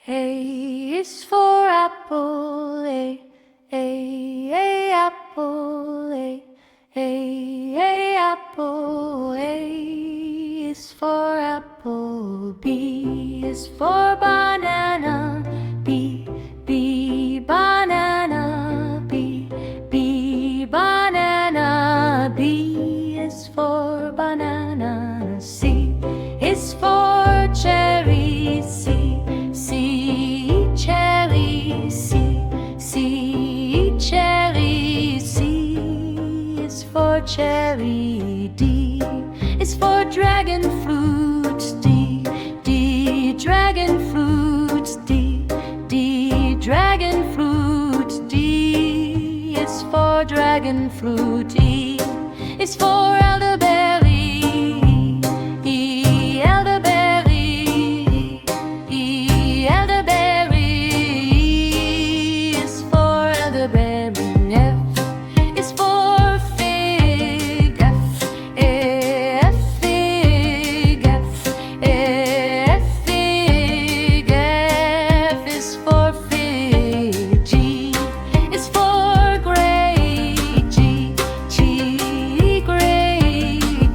A is for apple, A, apple, A, apple, A is for apple, B is for banana, B, banana, B, banana, B is for banana, C is for cherry, C, cherry, C, cherry, C is for cherry, D is for dragon fruit, D, dragon fruit, D, dragon fruit, D is for dragon fruit, E is for elderberry, elderberry, elderberry, E is for elderberry, F is for fig, F, fig, F, fig, F is for fig, G is for grape, G, grape,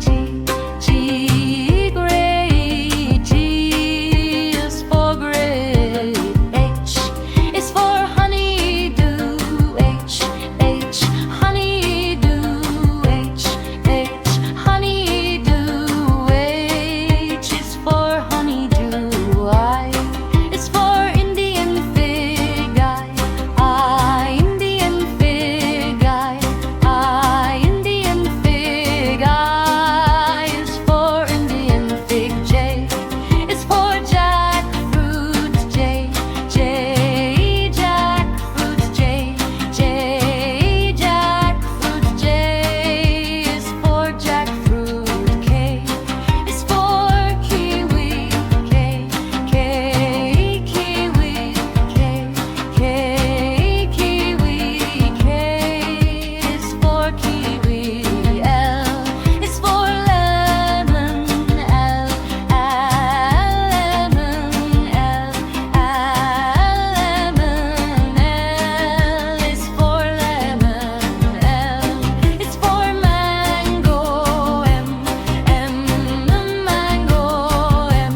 G, grape, G is for grape, H is for honeydew, H, honeydew, H, honeydew, H is for honeydew, I is for Indian fig, I, Indian fig, I, Indian fig, I is for Indian fig, J is for jackfruit, J, jackfruit, J, jackfruit, J is for jackfruit, K is for kiwi, K, kiwi, K, kiwi, K is for kiwi, L is for lemon, L, lemon, lemon, L is for lemon, L is for mango, M, mango, M,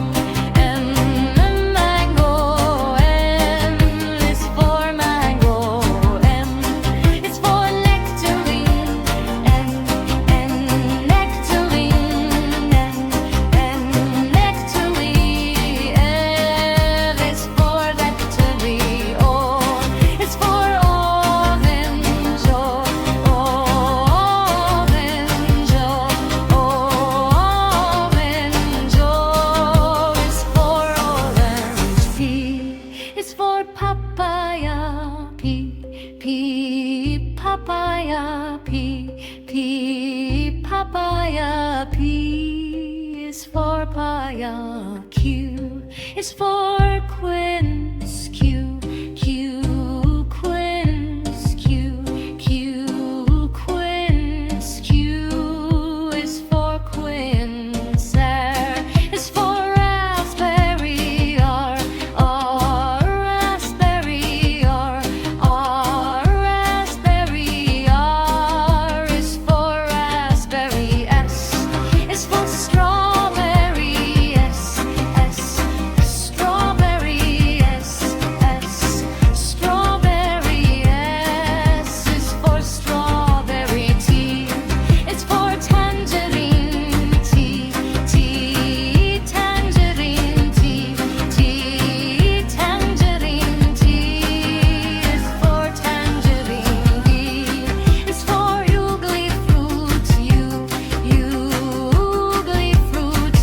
mango, M is for mango, M is for nectarine, N, nectarine, N, nectarine, L is for nectarine, O is for orange, orange, O is for orange, P is for papaya, P, papaya, P, papaya, P is for papaya, Q is for quince, Q, quince, Q, quince, Q is for quince, R is for raspberry, R, raspberry, R, raspberry, R is for raspberry, S is for strawberry, S, strawberry, S, strawberry, S is for strawberry, T is for tangerine, T, tangerine, T, tangerine, T is for tangerine, U is for ugly fruit, U, ugly fruit,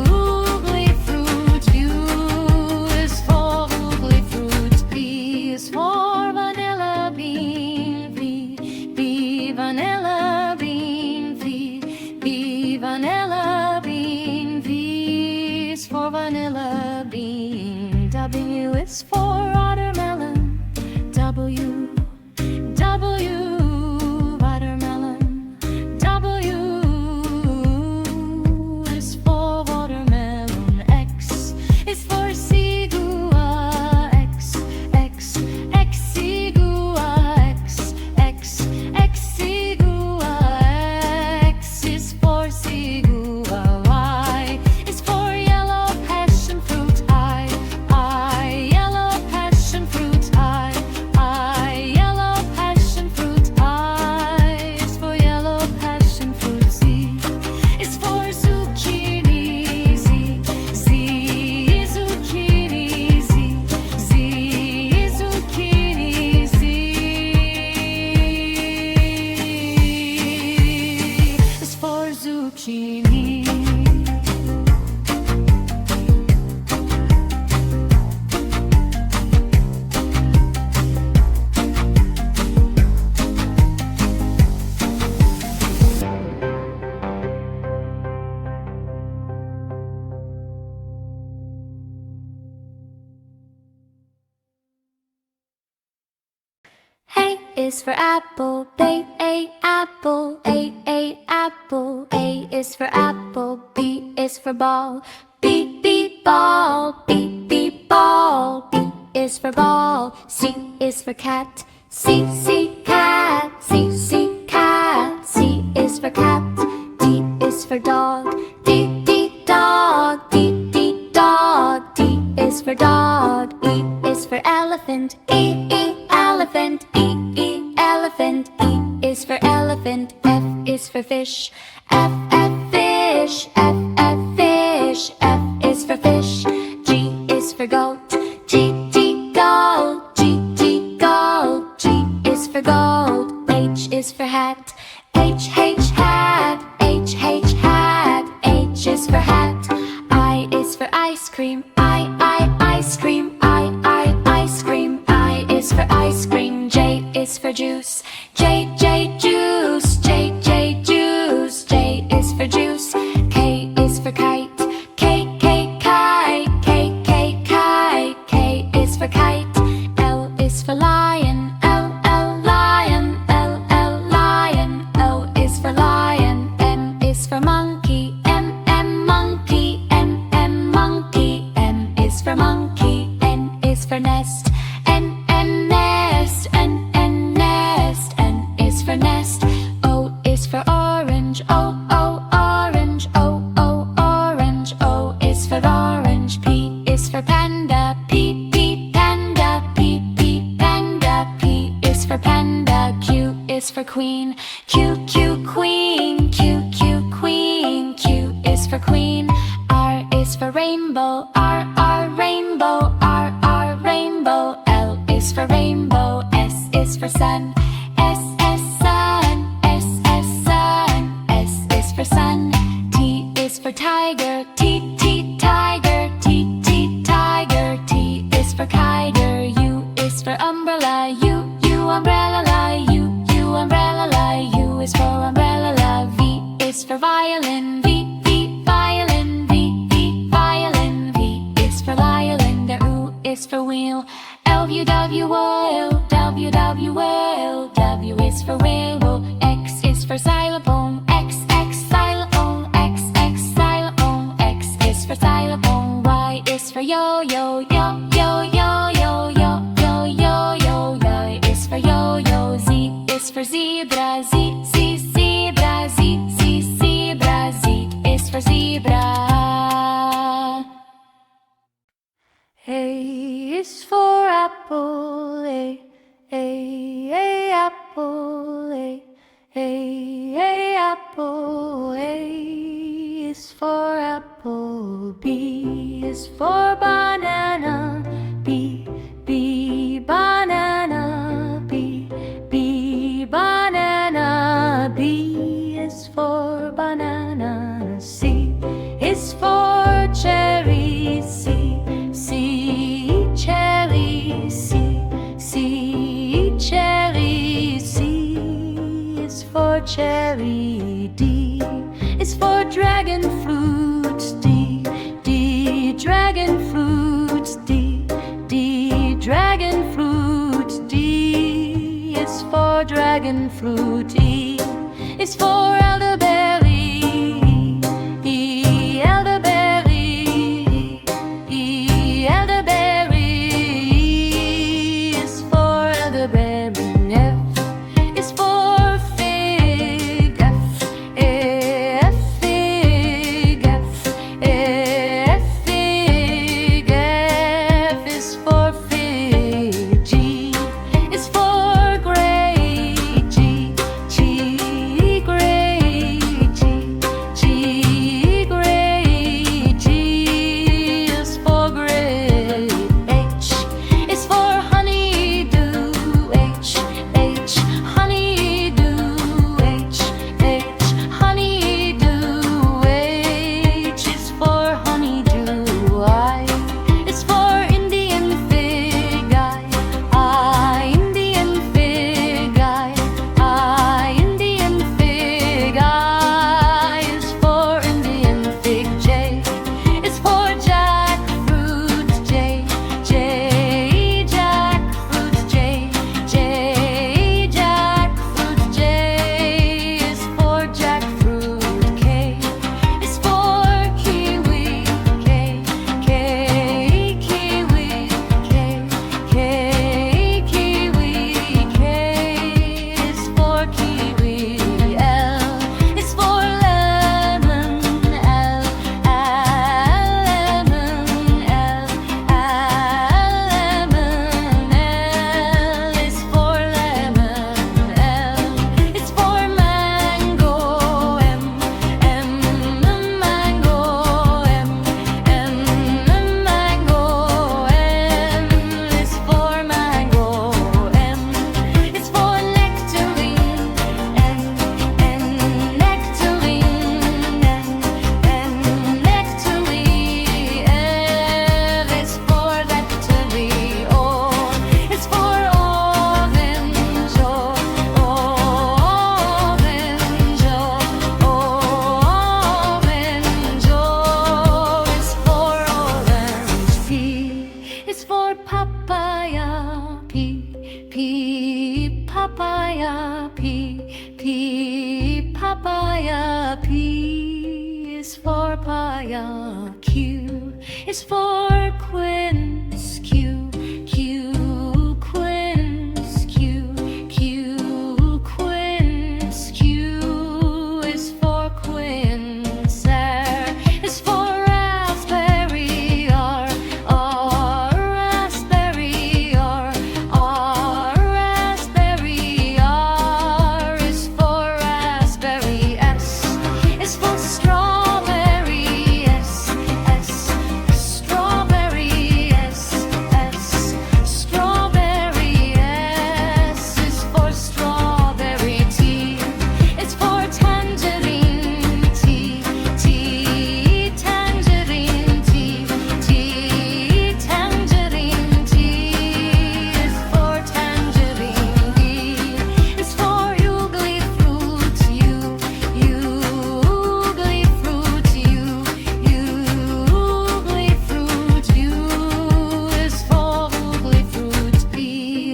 ugly fruit, U is for ugly fruit, V is for vanilla bean, V, vanilla bean, V, vanilla bean, V is for vanilla bean, W is for watermelon, W, watermelon, W is for watermelon, X is for sea A is for apple, A apple, A apple. A is for apple, B is for ball, B ball, B ball. B is for ball, C is for cat, C cat, C cat. C is for cat, D is for dog, D dog, D dog. D is for dog, E is for elephant, E elephant, E elephant. E is for elephant, F is for fish, F fish, F fish. F is for fish, G is for goat, G goat, G goat. G is for goat, H is for hat, H hat, H hat. H is for hat, I is for ice cream, I ice cream, I ice cream. I is for ice cream, J is for juice, J juice, J juice. J is for juice, K is for kite, K kite, K kite. K is for kite, L is for lion, L lion, L lion. O is for lion, M is for monkey, M monkey, M monkey. N is for monkey, N is for nest, N nest, N nest. N is for nest, O is for orange, O orange, O orange. O is for orange, P is for panda, P panda, P panda. P is for panda, Q is for queen, Q queen, Q queen. Q is for queen, R is for rainbow, R rainbow, R rainbow. L is for rainbow, S is for sun, S sun, S sun. S is for sun, T is for tiger, T tiger, T tiger. T is for tiger, U is for umbrella, U umbrella, U umbrella. U is for umbrella, V is for violin, V violin, V violin. V is for violin, the U is for wheel, W wheel, W is for wheel. X is for xylophone, X xylophone, X xylophone. X is for xylophone, Y is for yo-yo, yo-yo. Y is for yo-yo, Z is for zebra, zebra. Zebra. Z is for zebra. A is for apple, A apple, A apple. A is for apple, B is for banana, B banana, B banana. B is for banana, C is for cherry, C cherry, C cherry. C is for cherry, D is for dragon fruit, D dragon fruit, D dragon fruit. D is for dragon fruit, E is for elderberry, elderberry, elderberry. E is for elderberry, F is for fig, F fig, F fig. F is for fig, G is for grape, G grape. papaya. P is for papaya. Q is for quince. Q, Q, quince. Q, Q, quince. Q is for quince. R is for raspberry. R, raspberry. R, raspberry. R is for raspberry. S is for strawberry. S, strawberry. S, strawberry. S is for strawberry. T is for tangerine. T, tangerine. T, tangerine. T is for tangerine. U is for ugly fruit. U, ugly fruit. U, ugly fruit. U is for ugly fruit. V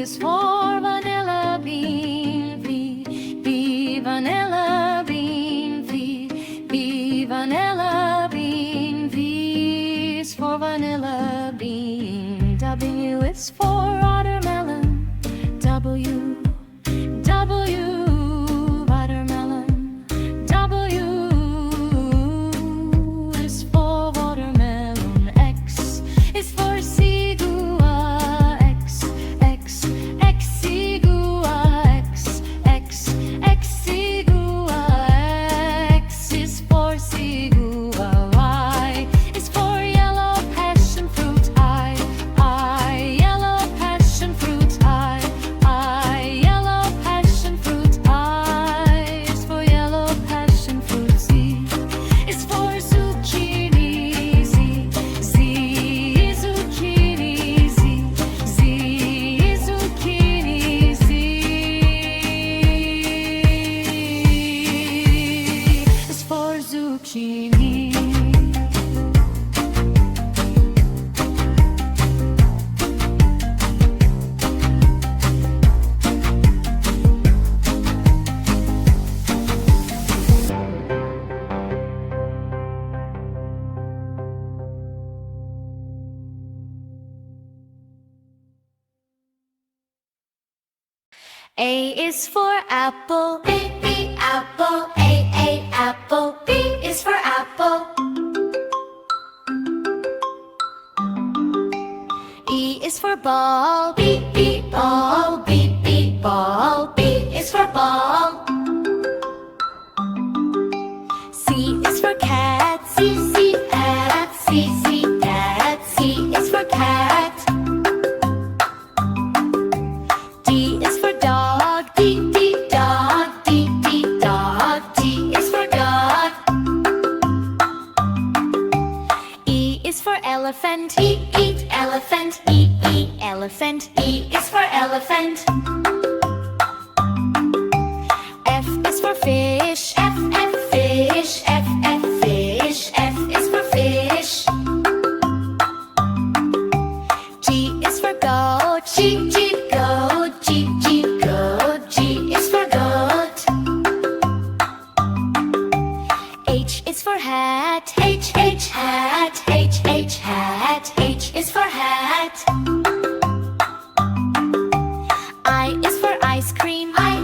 is for vanilla bean. V, vanilla bean. V, vanilla bean. V is for vanilla bean. W is for watermelon. W, watermelon. W is for watermelon. X is for sigua. X, sigua. X, sigua. X is for sigua. Y is for yellow passion fruit. I, yellow passion fruit. I, yellow passion fruit. I is for yellow passion fruit. Z is for zucchini. Z, zucchini. Z, zucchini. Z is for zucchini. A is for apple. B, apple. A, apple. B is for apple. E is for ball. B, ball. B, ball. B is for ball. C is for cat. C, cat. C, cat. C is for cat. D is for dog. D, dog. D, dog. D is for dog. E is for elephant. E, elephant. E, elephant. E is for elephant. F is for fish. F, fish. F, fish. F is for fish. G is for goat. G, goat. G, goat. G is for goat. H is for hat. H, hat. H, hat. H is for hat. I is for ice cream. I,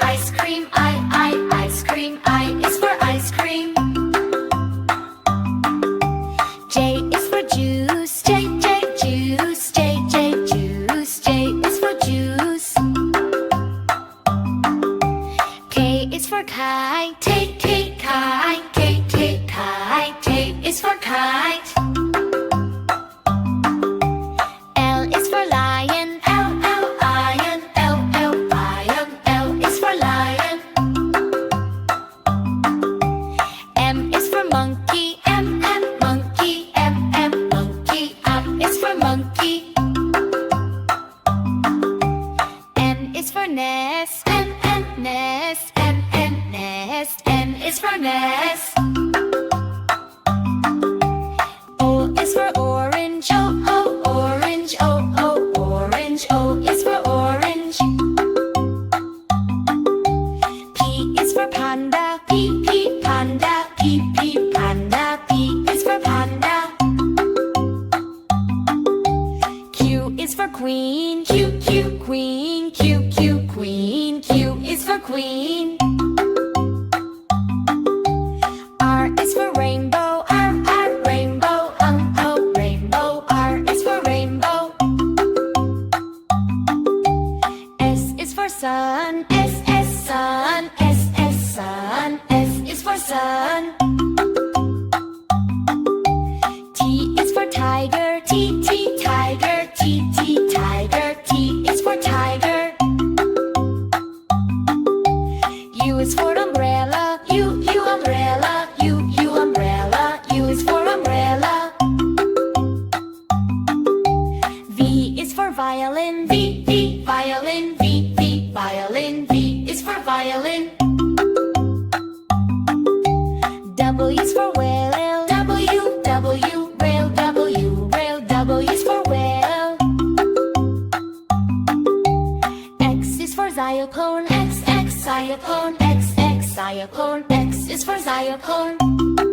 ice cream. I, ice cream. I is for ice cream. J is for juice. J, juice. J, juice. J is for juice. K is for kite. Kite. K, kite. K is for kite. L is for lion. L, lion. L, lion. L is for lion. M is for monkey. M, monkey. M, monkey. M is for monkey. N is for nest. N, nest. N, nest. N is for nest. O is for orange. O, orange. O, orange. O is for orange. P is for panda. P, is for queen. Q, Q, queen. Q, Q, queen. Q is for queen. R is for rainbow. R, R, rainbow. Oh, rainbow. R is for rainbow. S is for sun. S, S, sun. S, S, sun. S is for sun. T is for tiger. T, T, tiger. T, T, tiger. T is for tiger. U is for umbrella. U, U, umbrella. U, U, umbrella. U is for umbrella. V is for violin. V, V, violin. V, V, violin. V is for violin. W is for whale. W, W, rail. W, rail. W is for whale. X is for xylophone. X, X, xylophone. X, X, xylophone. X is for xylophone.